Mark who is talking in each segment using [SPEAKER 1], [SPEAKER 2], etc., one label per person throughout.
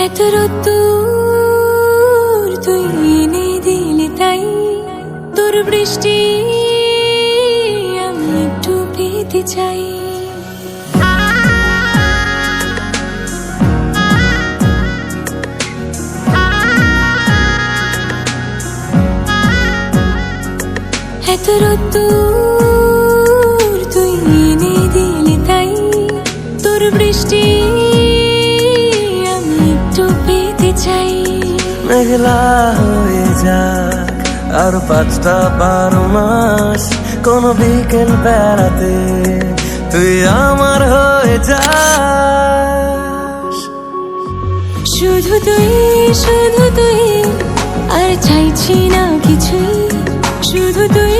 [SPEAKER 1] এত রোদ্দুর তুই এনে দিলি তাই তোর বৃষ্টি আমি একটু পেতে চাই। এত রোদ্দুর তুই এনে দিলি তাই তোর বৃষ্টি আমি একটু পেতে চাই।
[SPEAKER 2] মেঘলা হয়ে যাক আর 5টা-12 মাস, কোন বিকেল বেড়াতে তুই আমার হয়ে যাস।
[SPEAKER 1] শুধু তুই আর চাইছি না কিছুই, শুধু তুই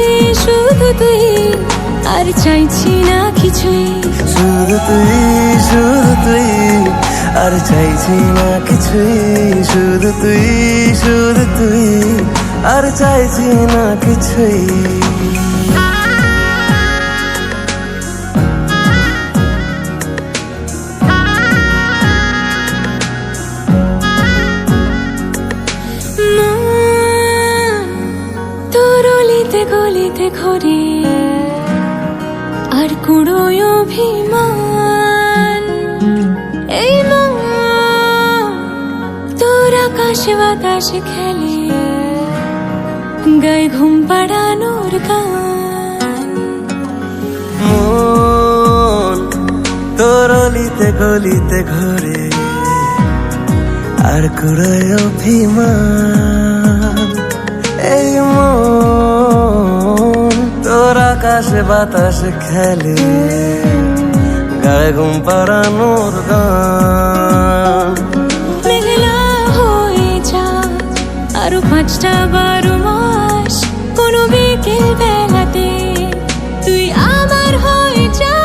[SPEAKER 1] আর চাইছি না কিছুই,
[SPEAKER 2] শুধু তুই আর চাইছি না কিছুই, শুধু তুই আর চাইছি না কিছুই।
[SPEAKER 1] তোর অলিতে গলিতে ঘরে আর কুড়োয় অভিমান, এই মন তোর আকাশে বাতাসে খেলে গায়ে ঘুম পাড়ানোর গান।
[SPEAKER 2] মন তোর অলিতে গলিতে ঘরে আর কুড়ায় অভিমান, এই মন তোর আকাশে বাতাসে খেলে গায়ে ঘুম পাড়ানোর গান।
[SPEAKER 1] মেঘলা হয়ে যাক আরো 5টা-12 মাস, কোনো বিকেল বেলাতে তুই আমার হয়ে যাস।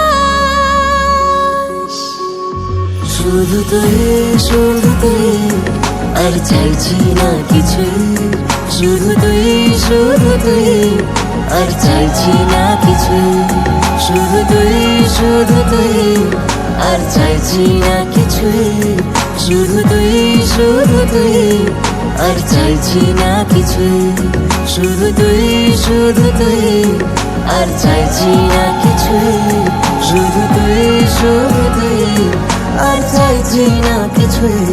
[SPEAKER 2] শুধু তুই আর চাইছি না কিছুই,
[SPEAKER 1] শুধু তুই আর চাইছি না কিছুই,
[SPEAKER 2] শুধু তুই
[SPEAKER 1] আর চাইছি না কিছুই,
[SPEAKER 2] শুধু তুই
[SPEAKER 1] আর চাইছি না কিছুই,
[SPEAKER 2] শুধু তুই
[SPEAKER 1] আর চাইছি না কিছুই,
[SPEAKER 2] শুধু তুই আর চাইছি না কিছুই।